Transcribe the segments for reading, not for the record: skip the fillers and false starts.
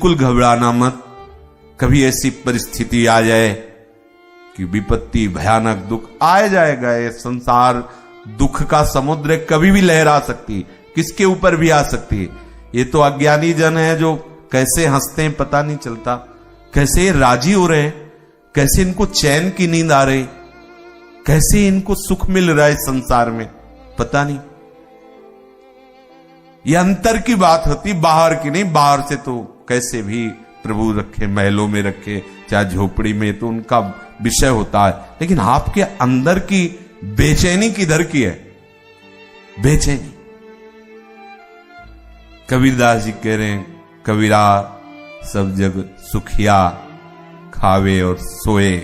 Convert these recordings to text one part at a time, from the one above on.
बिल्कुल घबराना मत। कभी ऐसी परिस्थिति आ जाए कि विपत्ति, भयानक दुख आ जाएगा। ये संसार दुख का समुद्र कभी भी लहरा सकती, किसके ऊपर भी आ सकती है। ये तो अज्ञानी जन है जो कैसे हंसते हैं पता नहीं चलता, कैसे राजी हो रहे हैं, कैसे इनको चैन की नींद आ रही, कैसे इनको सुख मिल रहा है संसार में, पता नहीं। ये अंतर की बात होती, बाहर की नहीं। बाहर से तो कैसे भी प्रभु रखे, महलों में रखे, चाहे झोपड़ी में, तो उनका विषय होता है। लेकिन आपके अंदर की बेचैनी किधर की है? बेचैनी। कबीरदास जी कह रहे हैं, कबीरा सब जग सुखिया, खावे और सोए,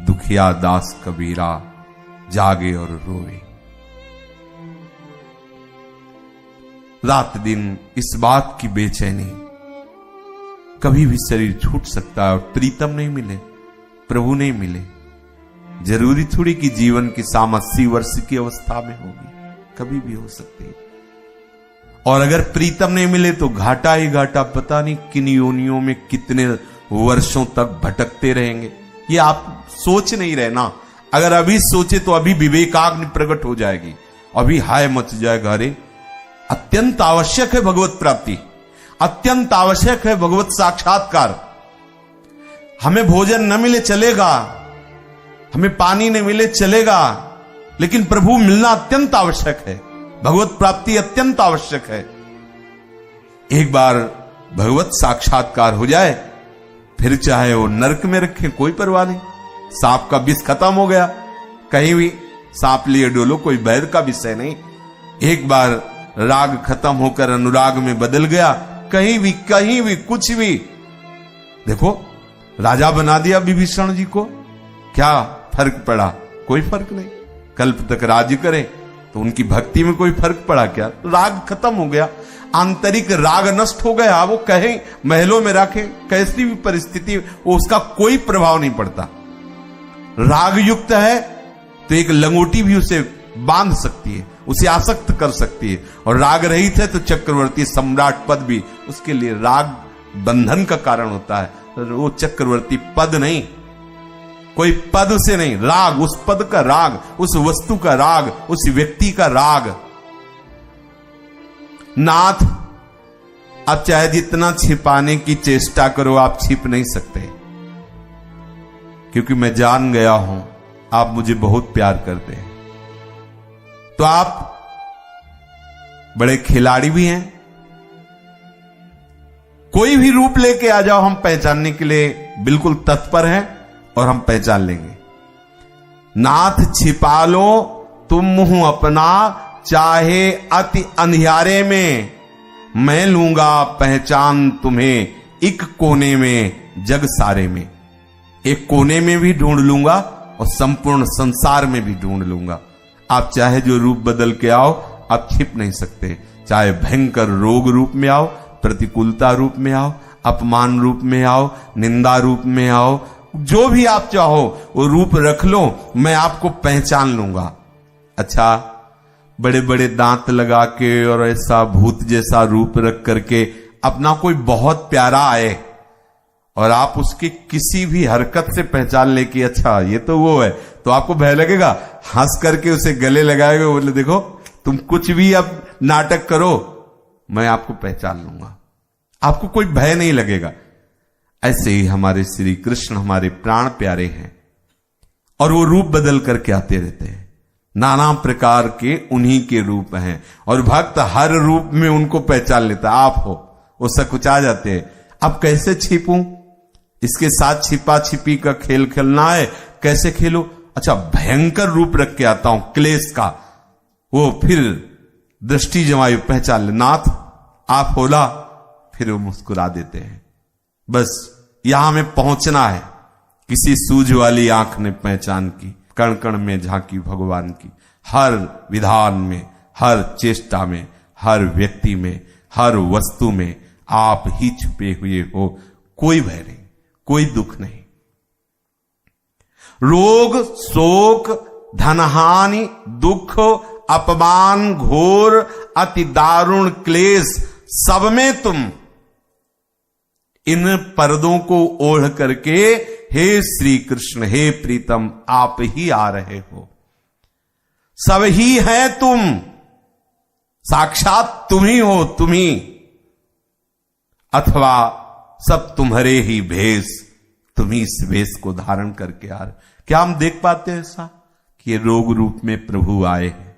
दुखिया दास कबीरा, जागे और रोए। रात दिन इस बात की बेचैनी, कभी भी शरीर छूट सकता है और प्रीतम नहीं मिले, प्रभु नहीं मिले। जरूरी थोड़ी कि जीवन की 80 वर्ष की अवस्था में होगी, कभी भी हो सकती है। और अगर प्रीतम नहीं मिले तो घाटा ही घाटा, पता नहीं किन योनियों में कितने वर्षों तक भटकते रहेंगे। ये आप सोच नहीं रहे ना। अगर अभी सोचे तो अभी विवेकाग्नि प्रकट हो जाएगी, अभी हाय मच जाएगा। अरे अत्यंत आवश्यक है भगवत प्राप्ति, अत्यंत आवश्यक है भगवत साक्षात्कार। हमें भोजन न मिले चलेगा, हमें पानी न मिले चलेगा, लेकिन प्रभु मिलना अत्यंत आवश्यक है, भगवत प्राप्ति अत्यंत आवश्यक है। एक बार भगवत साक्षात्कार हो जाए, फिर चाहे वो नरक में रखे, कोई परवाह नहीं। सांप का विष खत्म हो गया, कहीं भी सांप लिए डोलो, कोई भय का विषय नहीं। एक बार राग खत्म होकर अनुराग में बदल गया, कहीं भी कुछ भी। देखो राजा बना दिया विभीषण जी को, क्या फर्क पड़ा? कोई फर्क नहीं। कल्प तक राज्य करे तो उनकी भक्ति में कोई फर्क पड़ा क्या? राग खत्म हो गया, आंतरिक राग नष्ट हो गया। वो कहीं महलों में रखे, कैसी भी परिस्थिति, वो उसका कोई प्रभाव नहीं पड़ता। राग युक्त है तो एक लंगोटी भी उसे बांध सकती है, उसे आसक्त कर सकती है। और राग रहित है तो चक्रवर्ती सम्राट पद भी उसके लिए राग बंधन का कारण होता है। वो चक्रवर्ती पद नहीं, कोई पद उसे नहीं, राग, उस पद का राग, उस वस्तु का राग, उस व्यक्ति का राग। नाथ, आप चाहे जितना छिपाने की चेष्टा करो, आप छिप नहीं सकते, क्योंकि मैं जान गया हूं आप मुझे बहुत प्यार करते हैं। तो आप बड़े खिलाड़ी भी हैं, कोई भी रूप लेके आ जाओ, हम पहचानने के लिए बिल्कुल तत्पर हैं और हम पहचान लेंगे। नाथ छिपा लो तुम मुंह अपना, चाहे अति अंधियारे में, मैं लूंगा पहचान तुम्हें एक कोने में जग सारे में। एक कोने में भी ढूंढ लूंगा और संपूर्ण संसार में भी ढूंढ लूंगा। आप चाहे जो रूप बदल के आओ, आप छिप नहीं सकते। चाहे भयंकर रोग रूप में आओ, प्रतिकूलता रूप में आओ, अपमान रूप में आओ, निंदा रूप में आओ, जो भी आप चाहो वो रूप रख लो, मैं आपको पहचान लूंगा। अच्छा, बड़े बड़े दांत लगा के और ऐसा भूत जैसा रूप रख करके अपना कोई बहुत प्यारा आए और आप उसकी किसी भी हरकत से पहचान ले कि अच्छा ये तो वो है, तो आपको भय लगेगा। हंस करके उसे गले लगाएगा, बोले देखो तुम कुछ भी अब नाटक करो, मैं आपको पहचान लूंगा, आपको कोई भय नहीं लगेगा। ऐसे ही हमारे श्री कृष्ण हमारे प्राण प्यारे हैं और वो रूप बदल करके आते रहते हैं। नाना प्रकार के उन्हीं के रूप हैं और भक्त हर रूप में उनको पहचान लेता है। आप हो, वो सकुचा जाते हैं। अब कैसे छिपूं? इसके साथ छिपा छिपी का खेल खेलना है, कैसे खेलो? अच्छा, भयंकर रूप रख के आता हूं क्लेश का, वो फिर दृष्टि जमाई पहचान ले, नाथ आप होला, फिर वो मुस्कुरा देते हैं। बस यहां में पहुंचना है। किसी सूझ वाली आंख ने पहचान की, कण कण में झांकी भगवान की, हर विधान में, हर चेष्टा में, हर व्यक्ति में, हर वस्तु में आप ही छुपे हुए हो। कोई भय नहीं, कोई दुख नहीं। रोग, शोक, धनहानि, दुख, अपमान, घोर, अति दारुण क्लेश, सब में तुम इन पर्दों को ओढ़ करके हे श्री कृष्ण, हे प्रीतम, आप ही आ रहे हो, सब ही है तुम, साक्षात तुम ही हो, तुम ही, अथवा सब तुम्हारे ही भेष, तुम ही इस भेष को धारण करके आ रहे। क्या हम देख पाते हैं ऐसा कि ये रोग रूप में प्रभु आए हैं?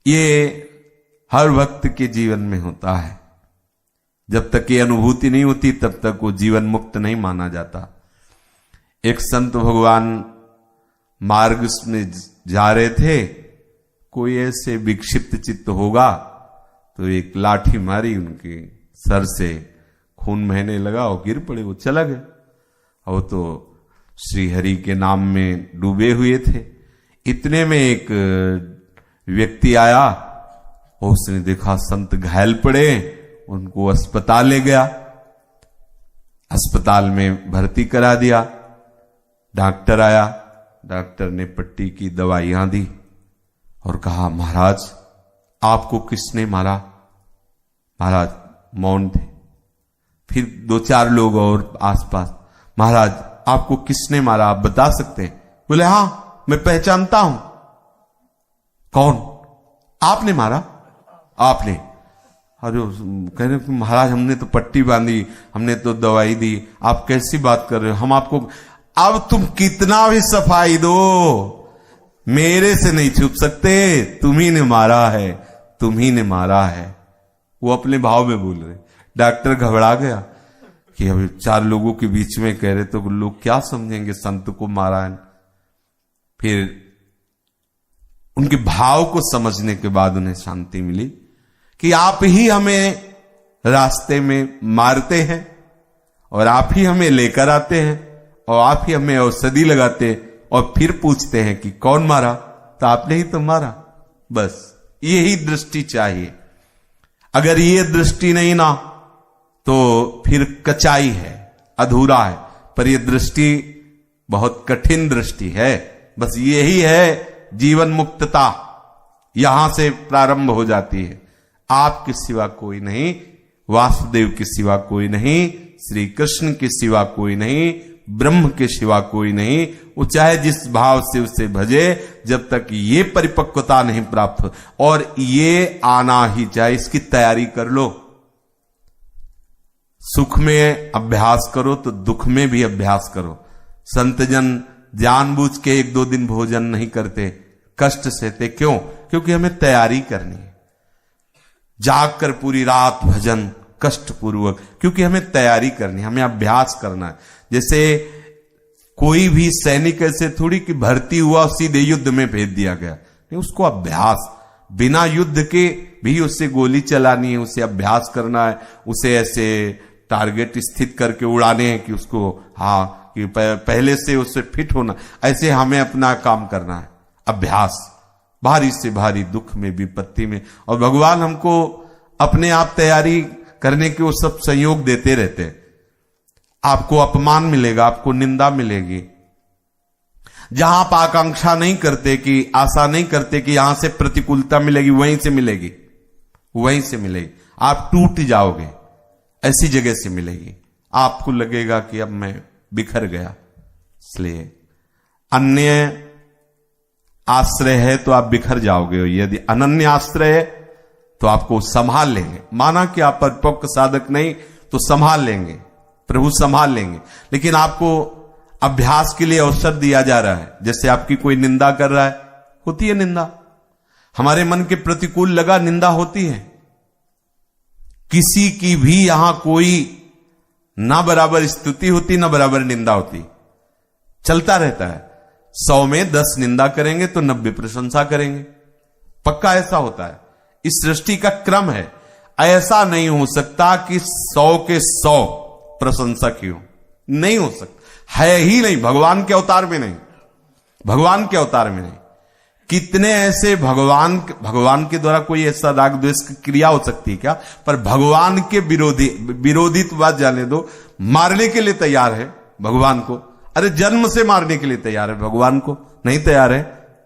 ये हर भक्त के जीवन में होता है। जब तक ये अनुभूति नहीं होती तब तक वो जीवन मुक्त नहीं माना जाता। एक संत भगवान मार्ग में जा रहे थे, कोई ऐसे विक्षिप्त चित्त होगा तो एक लाठी मारी, उनके सर से खून बहने लगा, वो गिर पड़े, वो चला गया। वो तो श्री हरि के नाम में डूबे हुए थे। इतने में एक व्यक्ति आया, उसने देखा संत घायल पड़े, उनको अस्पताल ले गया, अस्पताल में भर्ती करा दिया। डॉक्टर आया, डॉक्टर ने पट्टी की, दवाइयां दी और कहा, महाराज आपको किसने मारा? महाराज मौन थे। फिर 2-4 लोग और आसपास, महाराज आपको किसने मारा, आप बता सकते हैं? बोले हां, मैं पहचानता हूं। कौन? आपने मारा? आपने? अरे कह रहे महाराज हमने तो पट्टी बांधी, हमने तो दवाई दी, आप कैसी बात कर रहे हो? हम आपको, अब तुम कितना भी सफाई दो, मेरे से नहीं छुप सकते, तुम्ही ने मारा है, तुम्ही ने मारा है। वो अपने भाव में बोल रहे। डॉक्टर घबरा गया कि अभी 4 लोगों के बीच में कह रहे, तो लोग क्या समझेंगे संत को मारा है। फिर उनके भाव को समझने के बाद उन्हें शांति मिली कि आप ही हमें रास्ते में मारते हैं और आप ही हमें लेकर आते हैं और आप ही हमें औषधि लगाते हैं और फिर पूछते हैं कि कौन मारा? तो आपने ही तो मारा। बस यही दृष्टि चाहिए। अगर ये दृष्टि नहीं ना तो फिर कचाई है, अधूरा है। पर ये दृष्टि बहुत कठिन दृष्टि है। बस यही है जीवन मुक्तता, यहां से प्रारंभ हो जाती है। आपके सिवा कोई नहीं, वासुदेव के सिवा कोई नहीं, श्री कृष्ण के सिवा कोई नहीं, ब्रह्म के सिवा कोई नहीं। वो चाहे जिस भाव से उसे भजे, जब तक ये परिपक्वता नहीं प्राप्त, और ये आना ही चाहिए, इसकी तैयारी कर लो। सुख में अभ्यास करो तो दुख में भी अभ्यास करो। संतजन जानबूझ के 1-2 दिन भोजन नहीं करते, कष्ट सहते। क्यों? क्योंकि हमें तैयारी करनी है। जाग कर पूरी रात भजन कष्ट पूर्वक, क्योंकि हमें तैयारी करनी है, हमें अभ्यास करना है। जैसे कोई भी सैनिक ऐसे थोड़ी कि भर्ती हुआ सीधे युद्ध में भेज दिया गया, नहीं, उसको अभ्यास, बिना युद्ध के भी उससे गोली चलानी है, उसे अभ्यास करना है, उसे ऐसे टारगेट स्थित करके उड़ाने हैं कि उसको, हाँ, कि पहले से उससे फिट होना। ऐसे हमें अपना काम करना है, अभ्यास, भारी से भारी दुख में, विपत्ति में। और भगवान हमको अपने आप तैयारी करने के वो सब संयोग देते रहते हैं। आपको अपमान मिलेगा, आपको निंदा मिलेगी। जहां आप आकांक्षा नहीं करते, कि आशा नहीं करते कि यहां से प्रतिकूलता मिलेगी, वहीं से मिलेगी, वहीं से मिलेगी। आप टूट जाओगे, ऐसी जगह से मिलेगी। आपको लगेगा कि अब मैं बिखर गया। इसलिए अन्य आश्रय है तो आप बिखर जाओगे, यदि अनन्य आश्रय है तो आपको संभाल लेंगे। माना कि आप परिपक्व साधक नहीं तो संभाल लेंगे, प्रभु संभाल लेंगे। लेकिन आपको अभ्यास के लिए अवसर दिया जा रहा है। जैसे आपकी कोई निंदा कर रहा है, होती है निंदा, हमारे मन के प्रतिकूल लगा, निंदा होती है। किसी की भी यहां कोई ना बराबर स्तुति होती, ना बराबर निंदा होती, चलता रहता है। 100 में 10 निंदा करेंगे तो 90 प्रशंसा करेंगे, पक्का ऐसा होता है। इस सृष्टि का क्रम है। ऐसा नहीं हो सकता कि 100 के 100 प्रशंसक ही हो, नहीं हो सकता, है ही नहीं। भगवान के अवतार में नहीं, भगवान के अवतार में नहीं। कितने ऐसे भगवान के द्वारा कोई ऐसा राग द्वेष की क्रिया हो सकती है क्या? पर भगवान के विरोधी तो बात जाने दो, मारने के लिए तैयार है भगवान को। अरे जन्म से मारने के लिए तैयार है भगवान को, नहीं तैयार है?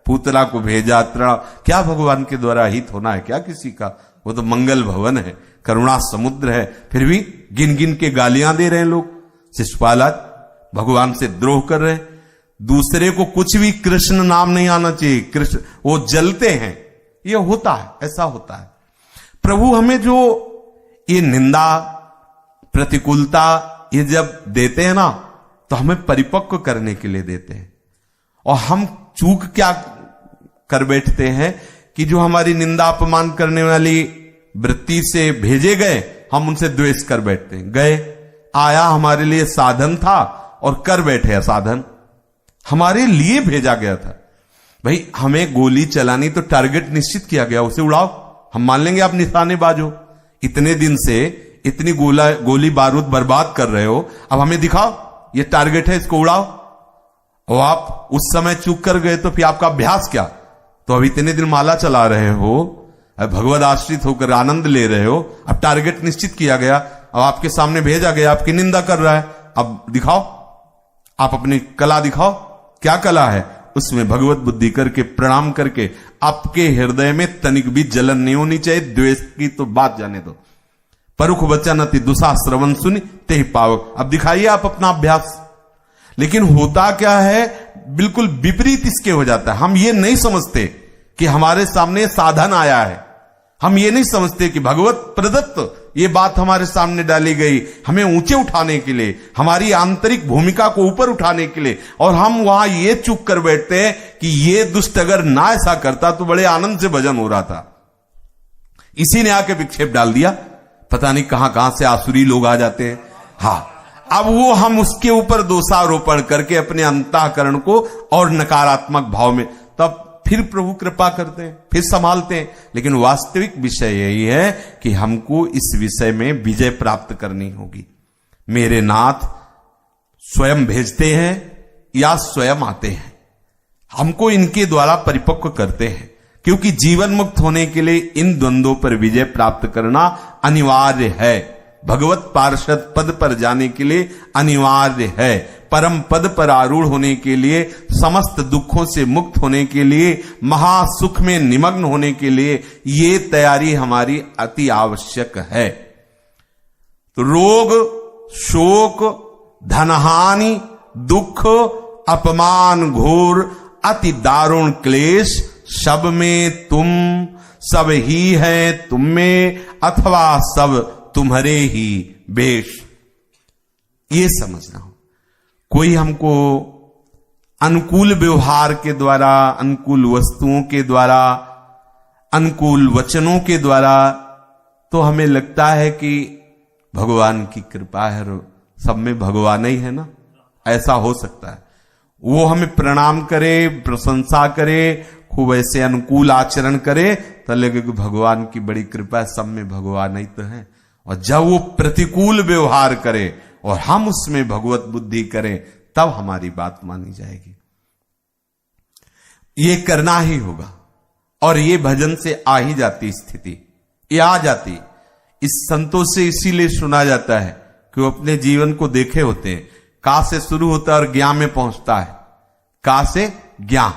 पूतना को भेजा, क्या भगवान के द्वारा हित होना है क्या किसी का? वो तो मंगल भवन है, करुणा समुद्र है, फिर भी गिन गिन के गालियां दे रहे हैं लोग। शिशुपाल आज भगवान से द्रोह कर रहे हैं। दूसरे को कुछ भी कृष्ण नाम नहीं आना चाहिए, कृष्ण वो जलते हैं। ये होता है, ऐसा होता है। प्रभु हमें जो ये निंदा प्रतिकूलता ये जब देते हैं ना, तो हमें परिपक्व करने के लिए देते हैं। और हम चूक क्या कर बैठते हैं कि जो हमारी निंदा अपमान करने वाली वृत्ति से भेजे गए, हम उनसे द्वेष कर बैठते हैं। गए, आया, हमारे लिए साधन था और कर बैठे साधन, हमारे लिए भेजा गया था। भाई हमें गोली चलानी तो टारगेट निश्चित किया गया, उसे उड़ाओ। हम मान लेंगे आप निशानेबाज हो, इतने दिन से इतनी गोली बारूद बर्बाद कर रहे हो, अब हमें दिखाओ ये टारगेट है, इसको उड़ाओ। और आप उस समय चूक कर गए तो फिर आपका अभ्यास क्या? तो अब इतने दिन माला चला रहे हो, भगवद आश्रित होकर आनंद ले रहे हो, अब टारगेट निश्चित किया गया, अब आपके सामने भेजा गया, आपकी निंदा कर रहा है, अब दिखाओ, आप अपनी कला दिखाओ। क्या कला है? उसमें भगवत बुद्धि करके प्रणाम करके आपके हृदय में तनिक भी जलन नहीं होनी चाहिए। द्वेष की तो बात जाने दो। परुख वचन अति दुसा श्रवण सुनि ते पावक। अब दिखाइए आप अपना अभ्यास। लेकिन होता क्या है, बिल्कुल विपरीत इसके हो जाता है। हम ये नहीं समझते कि हमारे सामने साधन आया है, हम ये नहीं समझते कि भगवत प्रदत्त ये बात हमारे सामने डाली गई हमें ऊंचे उठाने के लिए, हमारी आंतरिक भूमिका को ऊपर उठाने के लिए। और हम वहां ये चुप कर बैठते हैं कि ये दुष्ट अगर ना ऐसा करता तो बड़े आनंद से भजन हो रहा था, इसी ने आके विक्षेप डाल दिया। पता नहीं कहां कहां से आसुरी लोग आ जाते हैं। हाँ, अब वो हम उसके ऊपर दोषारोपण करके अपने अंतःकरण को और नकारात्मक भाव में, तब फिर प्रभु कृपा करते हैं, फिर संभालते हैं। लेकिन वास्तविक विषय यही है कि हमको इस विषय में विजय प्राप्त करनी होगी। मेरे नाथ स्वयं भेजते हैं या स्वयं आते हैं, हमको इनके द्वारा परिपक्व करते हैं। क्योंकि जीवन मुक्त होने के लिए इन द्वंद्वों पर विजय प्राप्त करना अनिवार्य है। भगवत पार्षद पद पर जाने के लिए अनिवार्य है। परम पद पर आरूढ़ होने के लिए, समस्त दुखों से मुक्त होने के लिए, महासुख में निमग्न होने के लिए ये तैयारी हमारी अति आवश्यक है। तो रोग, शोक, धनहानि, दुख, अपमान, घोर, अति दारुण क्लेश सब में तुम, सब ही है तुम में, अथवा सब तुम्हारे ही बेश। ये समझना हो। कोई हमको अनुकूल व्यवहार के द्वारा, अनुकूल वस्तुओं के द्वारा, अनुकूल वचनों के द्वारा, तो हमें लगता है कि भगवान की कृपा है, सब में भगवान ही है ना, ऐसा हो सकता है। वो हमें प्रणाम करे, प्रशंसा करे, खूब ऐसे अनुकूल आचरण करे, तो लगे कि भगवान की बड़ी कृपा है, सब में भगवान ही तो है। और जब वो प्रतिकूल व्यवहार करे और हम उसमें भगवत बुद्धि करें, तब हमारी बात मानी जाएगी। ये करना ही होगा। और ये भजन से आ ही जाती स्थिति, ये आ जाती। इस संतों से इसीलिए सुना जाता है कि वो अपने जीवन को देखे होते हैं। का से शुरू होता है और ज्ञा में पहुंचता है। का से ज्ञा,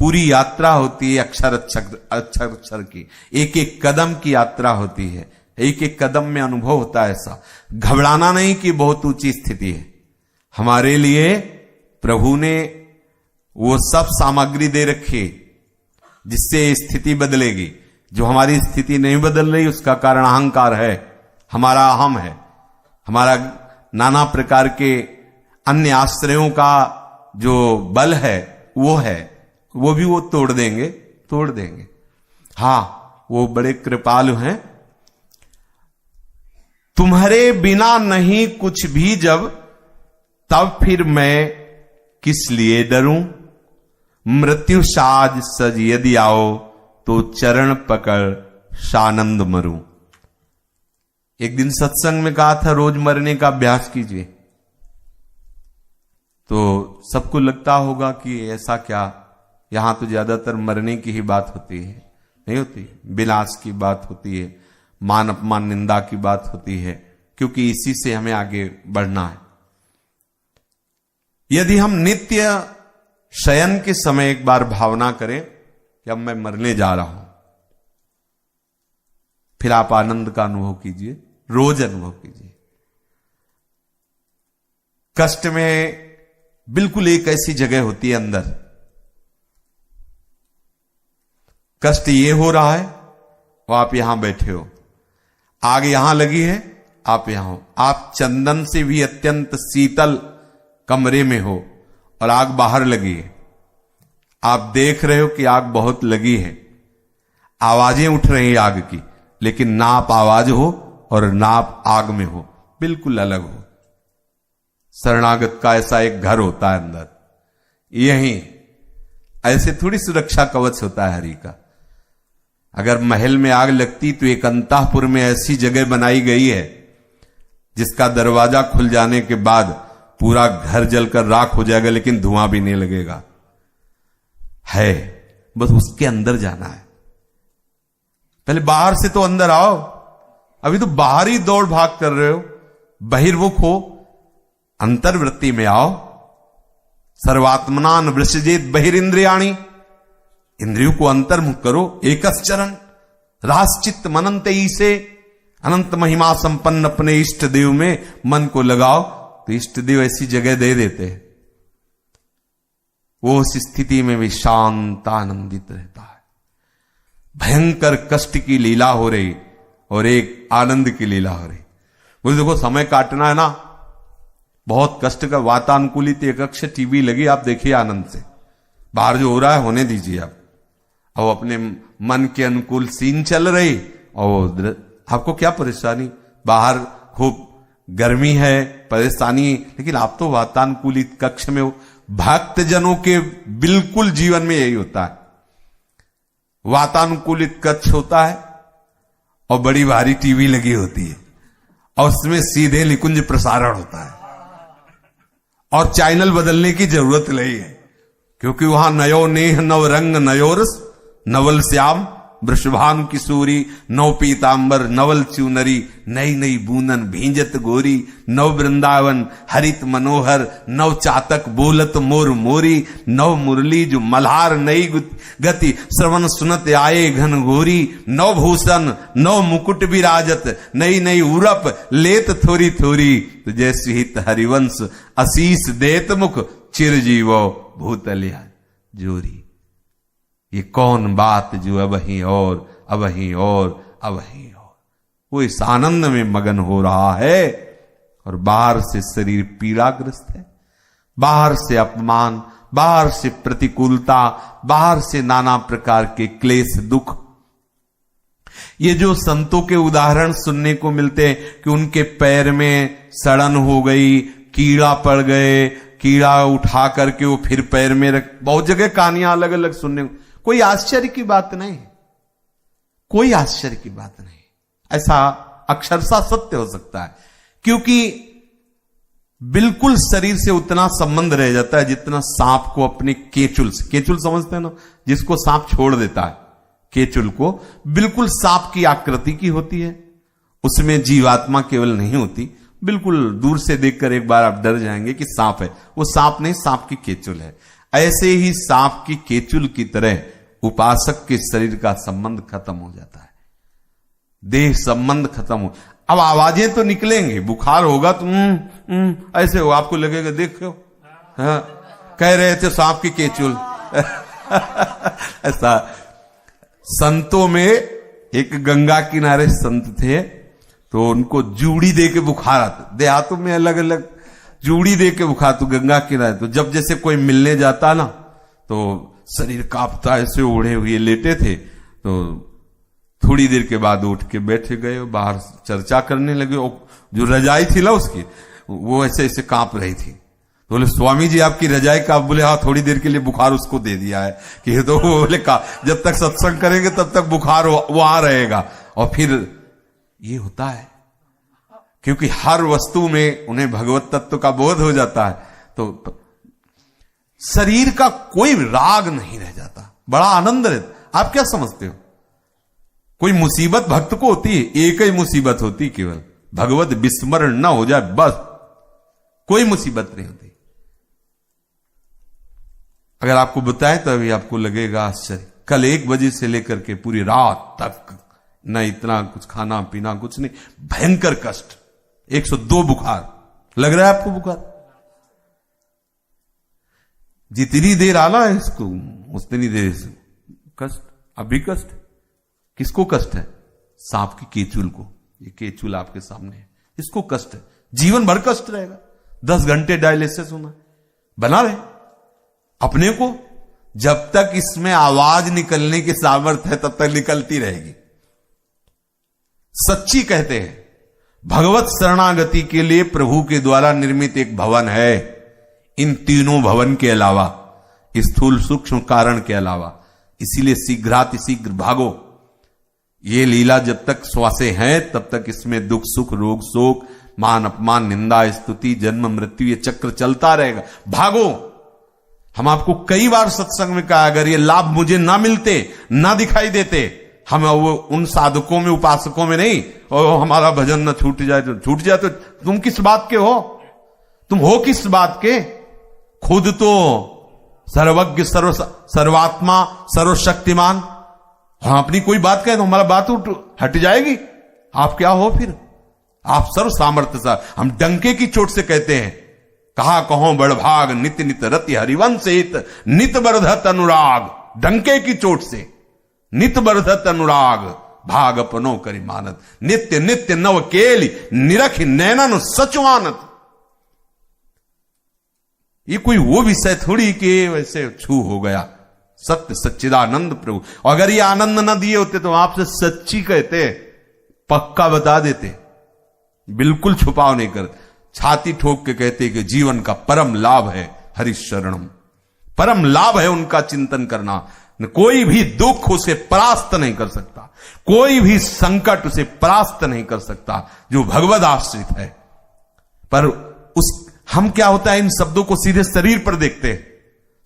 पूरी यात्रा होती है अक्षर अक्षर की, एक एक कदम की यात्रा होती है, एक एक कदम में अनुभव होता है। ऐसा घबराना नहीं कि बहुत ऊंची स्थिति है। हमारे लिए प्रभु ने वो सब सामग्री दे रखी जिससे स्थिति बदलेगी। जो हमारी स्थिति नहीं बदल रही उसका कारण अहंकार है, हमारा अहम है, हमारा नाना प्रकार के अन्य आश्रयों का जो बल है वो है, वो भी वो तोड़ देंगे। हाँ, वो बड़े कृपालु हैं। तुम्हारे बिना नहीं कुछ भी जब, तब फिर मैं किस लिए डरूं। मृत्यु साज सज यदि आओ, तो चरण पकड़ सानंद मरूं। एक दिन सत्संग में कहा था रोज मरने का अभ्यास कीजिए। तो सबको लगता होगा कि ऐसा क्या, यहां तो ज्यादातर मरने की ही बात होती है। नहीं होती, विनाश की बात होती है, मान अपमान निंदा की बात होती है, क्योंकि इसी से हमें आगे बढ़ना है। यदि हम नित्य शयन के समय एक बार भावना करें कि अब मैं मरने जा रहा हूं, फिर आप आनंद का अनुभव कीजिए, रोज अनुभव कीजिए। कष्ट में बिल्कुल एक ऐसी जगह होती है अंदर, कष्ट ये हो रहा है और आप यहां बैठे हो, आग यहां लगी है, आप यहां हो, आप चंदन से भी अत्यंत शीतल कमरे में हो और आग बाहर लगी है, आप देख रहे हो कि आग बहुत लगी है, आवाजें उठ रही हैं आग की, लेकिन ना आप आवाज हो और ना आप आग में हो, बिल्कुल अलग हो। शरणागत का ऐसा एक घर होता है अंदर, यही ऐसे थोड़ी सुरक्षा कवच होता है हरि का। अगर महल में आग लगती तो एक अंतःपुर में ऐसी जगह बनाई गई है जिसका दरवाजा खुल जाने के बाद पूरा घर जलकर राख हो जाएगा, लेकिन धुआं भी नहीं लगेगा। है, बस उसके अंदर जाना है। पहले बाहर से तो अंदर आओ, अभी तो बाहर ही दौड़ भाग कर रहे हो, बहिर्मुख हो, अंतर्वृत्ति में आओ। सर्वात्मनान वृषजेत बहिरिंद्रियाणी, इंद्रियों को अंतर्मुख करो। एकश्चरण रासचित्त मनंत से, अनंत महिमा संपन्न अपने इष्ट देव में मन को लगाओ तो इष्ट देव ऐसी जगह दे देते हैं, वो उस स्थिति में भी शांत आनंदित रहता है। भयंकर कष्ट की लीला हो रही और एक आनंद की लीला हो रही। बोले देखो समय काटना है ना, बहुत कष्ट का वातानुकूलित एक अक्ष टीवी लगी, आप देखिए आनंद से, बाहर जो हो रहा है होने दीजिए आप, और अपने मन के अनुकूल सीन चल रही, और आपको क्या परेशानी, बाहर खूब गर्मी है, परेशानी, लेकिन आप तो वातानुकूलित कक्ष में हो। भक्त जनों के बिल्कुल जीवन में यही होता है, वातानुकूलित कक्ष होता है और बड़ी भारी टीवी लगी होती है और उसमें सीधे निकुंज प्रसारण होता है और चैनल बदलने की जरूरत नहीं है, क्योंकि वहां नयो नेह नव रंग नयोरस, नवल श्याम वृषभानु किशोरी, नव पीतांबर नवल चुनरी, नई नई बूंदन भींजत गोरी, नव वृंदावन हरित मनोहर, नव चातक बोलत मोर मोरी, नव मुरली जो मल्हार नई गति, श्रवण सुनत आए घन घोरी, नव भूषण नव मुकुट विराजत, नई नई उरप लेत थोरी थोरी, तो जैसे हित हरिवंश असीस देत मुख, चिरजीवो भूतलिया जोरी। ये कौन बात जो अब ही और अब ही और अब ही और, वो इस आनंद में मगन हो रहा है और बाहर से शरीर पीड़ाग्रस्त है, बाहर से अपमान, बाहर से प्रतिकूलता, बाहर से नाना प्रकार के क्लेश दुख। ये जो संतों के उदाहरण सुनने को मिलते हैं कि उनके पैर में सड़न हो गई, कीड़ा पड़ गए, कीड़ा उठा करके वो फिर पैर में रख, बहुत जगह कहानियां अलग अलग सुनने को, कोई आश्चर्य की बात नहीं, कोई आश्चर्य की बात नहीं, ऐसा अक्षरशः सत्य हो सकता है, क्योंकि बिल्कुल शरीर से उतना संबंध रह जाता है जितना सांप को अपने केचुल से, केचुल समझते हैं ना, जिसको सांप छोड़ देता है, केचुल को बिल्कुल सांप की आकृति की होती है, उसमें जीवात्मा केवल नहीं होती, बिल्कुल दूर से देखकर एक बार आप डर जाएंगे कि सांप है, वो सांप नहीं, सांप की केचुल है। ऐसे ही सांप की केचुल की तरह उपासक के शरीर का संबंध खत्म हो जाता है, देह संबंध खत्म हो। अब आवाजें तो निकलेंगे, बुखार होगा तो ऐसे हो, आपको लगेगा देखो हाँ, कह रहे थे सांप की केचुल ऐसा। संतों में एक गंगा किनारे संत थे, तो उनको जूड़ी दे के बुखार आता, देहातों में अलग अलग जूड़ी दे के बुखार, तो गंगा किनारे, तो जब जैसे कोई मिलने जाता ना तो शरीर कांपता, ऐसे ओढ़े हुए लेटे थे, तो थोड़ी देर के बाद उठ के बैठे गए, बाहर चर्चा करने लगे, जो रजाई थी ना उसकी, वो ऐसे ऐसे कांप रही थी, तो बोले स्वामी जी आपकी रजाई का, बोले हाँ थोड़ी देर के लिए बुखार उसको दे दिया है कि, तो बोले का जब तक सत्संग करेंगे तब तक बुखार वहां रहेगा। और फिर ये होता है क्योंकि हर वस्तु में उन्हें भगवत तत्व का बोध हो जाता है, तो शरीर का कोई राग नहीं रह जाता, बड़ा आनंद रहता। आप क्या समझते हो, कोई मुसीबत भक्त को होती है, एक ही मुसीबत होती केवल, भगवत विस्मरण ना हो जाए, बस कोई मुसीबत नहीं होती। अगर आपको बताएं तो अभी आपको लगेगा आश्चर्य, कल 1 बजे से लेकर के पूरी रात तक न इतना कुछ खाना पीना कुछ नहीं, भयंकर कष्ट, 102 बुखार। लग रहा है आपको बुखार? जितनी देर आना है इसको उतनी देर कष्ट, अभी कष्ट। किसको कष्ट है? सांप की केचुल को। ये केचुल आपके सामने है, इसको कष्ट है, जीवन भर कष्ट रहेगा। 10 घंटे डायलिसिस होना बना रहे अपने को, जब तक इसमें आवाज निकलने की सामर्थ्य है तब तक निकलती रहेगी। सच्ची कहते हैं भगवत शरणागति के लिए प्रभु के द्वारा निर्मित एक भवन है। इन तीनों भवन के अलावा, स्थूल सूक्ष्म कारण के अलावा, इसीलिए शीघ्रातिशीघ्र भागो। ये लीला जब तक श्वासें हैं तब तक इसमें दुख सुख रोग शोक मान अपमान निंदा स्तुति जन्म मृत्यु ये चक्र चलता रहेगा। भागो। हम आपको कई बार सत्संग में कहा, अगर ये लाभ मुझे ना मिलते, ना दिखाई देते, हम वो उन साधकों में उपासकों में नहीं, और हमारा भजन न छूट जाए तो छूट जाए, तो तुम किस बात के हो? तुम हो किस बात के? खुद तो सर्वज्ञ सर्वात्मा सर्वशक्तिमान। हम अपनी कोई बात कहें तो हमारा बात हट जाएगी। आप क्या हो फिर? आप सर्व सामर्थ्य सा। हम डंके की चोट से कहते हैं, कहा कहो बड़भाग नित नित रति हरिवंश हित नित बरधत अनुराग। डंके की चोट से नित बरधत अनुराग भाग अपनो करी मानत नित्य नित्य नव केली निरख नैनन सचवानत। ये कोई वो विषय थोड़ी कि वैसे छू हो गया। सत्य सच्चिदानंद प्रभु। अगर ये आनंद न दिए होते तो आपसे सच्ची कहते, पक्का बता देते, बिल्कुल छुपाव नहीं करते, छाती ठोक के कहते कि जीवन का परम लाभ है हरिशरणम। परम लाभ है उनका चिंतन करना। कोई भी दुख उसे परास्त नहीं कर सकता, कोई भी संकट उसे परास्त नहीं कर सकता जो भगवद आश्रित है। पर हम क्या होता है, इन शब्दों को सीधे शरीर पर देखते हैं,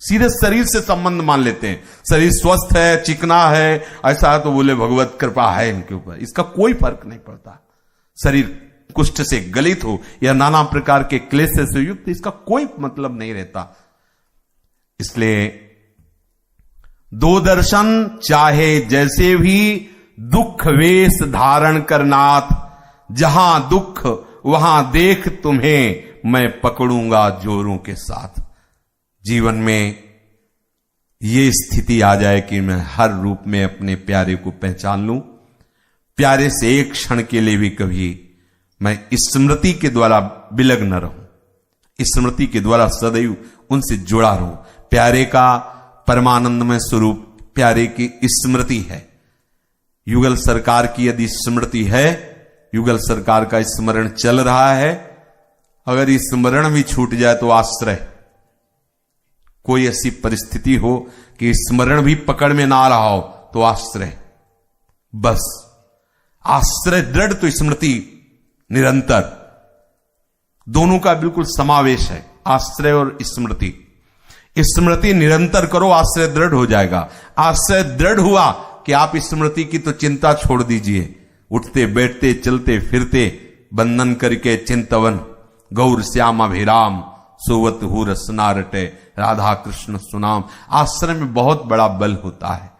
सीधे शरीर से संबंध मान लेते हैं। शरीर स्वस्थ है, चिकना है, ऐसा तो बोले भगवत कृपा है इनके ऊपर। इसका कोई फर्क नहीं पड़ता। शरीर कुष्ठ से गलित हो या नाना प्रकार के क्लेश से युक्त, इसका कोई मतलब नहीं रहता। इसलिए दो दर्शन चाहे जैसे भी दुख वेश धारण करनाथ, जहां दुख वहां देख तुम्हें मैं पकड़ूंगा जोरों के साथ। जीवन में ये स्थिति आ जाए कि मैं हर रूप में अपने प्यारे को पहचान लूं, प्यारे से एक क्षण के लिए भी कभी मैं स्मृति के द्वारा विलग्न रहूं, स्मृति के द्वारा सदैव उनसे जुड़ा रहूं। प्यारे का परमानंदमय स्वरूप प्यारे की स्मृति है। युगल सरकार की यदि स्मृति है, युगल सरकार का स्मरण चल रहा है, अगर स्मरण भी छूट जाए तो आश्रय, कोई ऐसी परिस्थिति हो कि स्मरण भी पकड़ में ना आ रहा हो तो आश्रय, बस आश्रय दृढ़ तो स्मृति निरंतर, दोनों का बिल्कुल समावेश है, आश्रय और स्मृति। स्मृति निरंतर करो, आश्रय दृढ़ हो जाएगा। आश्रय दृढ़ हुआ कि आप स्मृति की तो चिंता छोड़ दीजिए, उठते बैठते चलते फिरते बंधन करके चिंतवन गौर श्याम अभिराम सोवत हु रसना रटे राधा कृष्ण सुनाम। आश्रय में बहुत बड़ा बल होता है।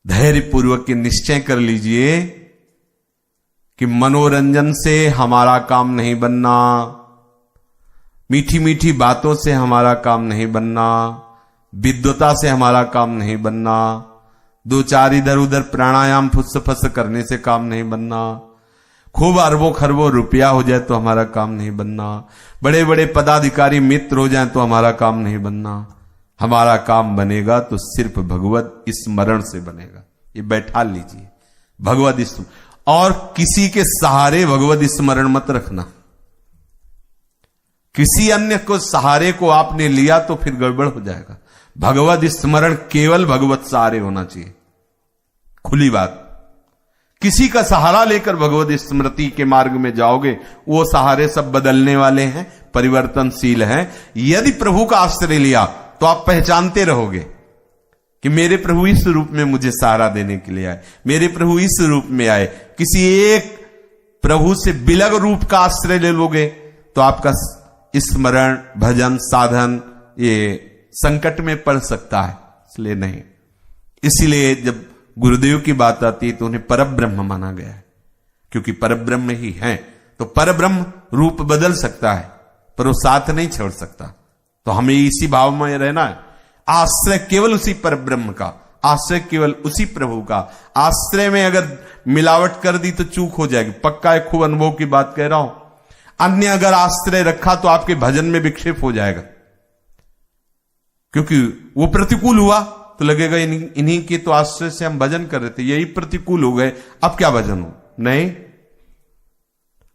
धैर्य पूर्वक निश्चय कर लीजिए कि मनोरंजन से हमारा काम नहीं बनना, मीठी मीठी बातों से हमारा काम नहीं बनना, विद्वता से हमारा काम नहीं बनना, दो चार इधर उधर प्राणायाम फुस फस करने से काम नहीं बनना, खूब अरबों खरबों रुपया हो जाए तो हमारा काम नहीं बनना, बड़े बड़े पदाधिकारी मित्र हो जाए तो हमारा काम नहीं बनना। हमारा काम बनेगा तो सिर्फ भगवत स्मरण से बनेगा। ये बैठा लीजिए, भगवत स्मरण, और किसी के सहारे भगवत स्मरण मत रखना। किसी अन्य को सहारे को आपने लिया तो फिर गड़बड़ हो जाएगा। भगवत स्मरण केवल भगवत सहारे होना चाहिए, खुली बात। किसी का सहारा लेकर भगवत स्मृति के मार्ग में जाओगे, वो सहारे सब बदलने वाले हैं, परिवर्तनशील हैं। यदि प्रभु का आश्रय लिया तो आप पहचानते रहोगे कि मेरे प्रभु इस रूप में मुझे सहारा देने के लिए आए, मेरे प्रभु इस रूप में आए। किसी एक प्रभु से बिलग रूप का आश्रय ले लोगे तो आपका स्मरण भजन साधन ये संकट में पड़ सकता है। इसलिए नहीं, इसलिए जब गुरुदेव की बात आती है तो उन्हें परब्रह्म माना गया है, क्योंकि परब्रह्म ही है। तो परब्रह्म रूप बदल सकता है पर वो साथ नहीं छोड़ सकता। तो हमें इसी भाव में रहना है, आश्रय केवल उसी परब्रह्म का, आश्रय केवल उसी प्रभु का। आश्रय में अगर मिलावट कर दी तो चूक हो जाएगी, पक्का है, खूब अनुभव की बात कह रहा हूं। अन्य अगर आश्रय रखा तो आपके भजन में विक्षेप हो जाएगा, क्योंकि वो प्रतिकूल हुआ तो लगेगा इन्हीं के तो आश्रय से हम भजन कर रहे थे, यही प्रतिकूल हो गए, अब क्या भजन हो, नहीं।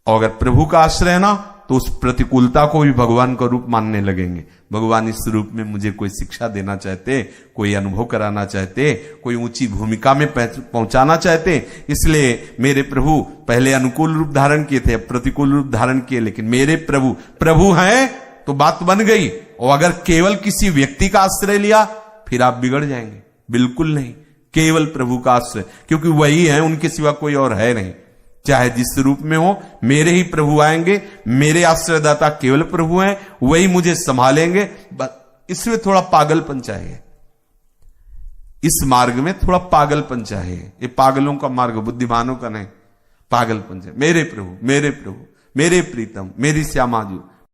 और अगर प्रभु का आश्रय है ना तो उस प्रतिकूलता को भी भगवान का रूप मानने लगेंगे। भगवान इस रूप में मुझे कोई शिक्षा देना चाहते, कोई अनुभव कराना चाहते, कोई ऊंची भूमिका में पहुंचाना चाहते, इसलिए मेरे प्रभु पहले अनुकूल रूप धारण किए थे, अब प्रतिकूल रूप धारण किए, लेकिन मेरे प्रभु प्रभु हैं तो बात बन गई। और अगर केवल किसी व्यक्ति का आश्रय लिया फिर आप बिगड़ जाएंगे, बिल्कुल नहीं, केवल प्रभु का आश्रय, क्योंकि वही है, उनके सिवा कोई और है नहीं। चाहे जिस रूप में हो, मेरे ही प्रभु आएंगे, मेरे आश्रयदाता केवल प्रभु हैं, वही मुझे संभालेंगे। इसमें थोड़ा पागलपन चाहिए, इस मार्ग में थोड़ा पागलपन चाहिए। ये पागलों का मार्ग, बुद्धिमानों का नहीं, पागलपन चाहिए। मेरे प्रभु, मेरे प्रभु, मेरे प्रीतम, मेरी श्यामा जी,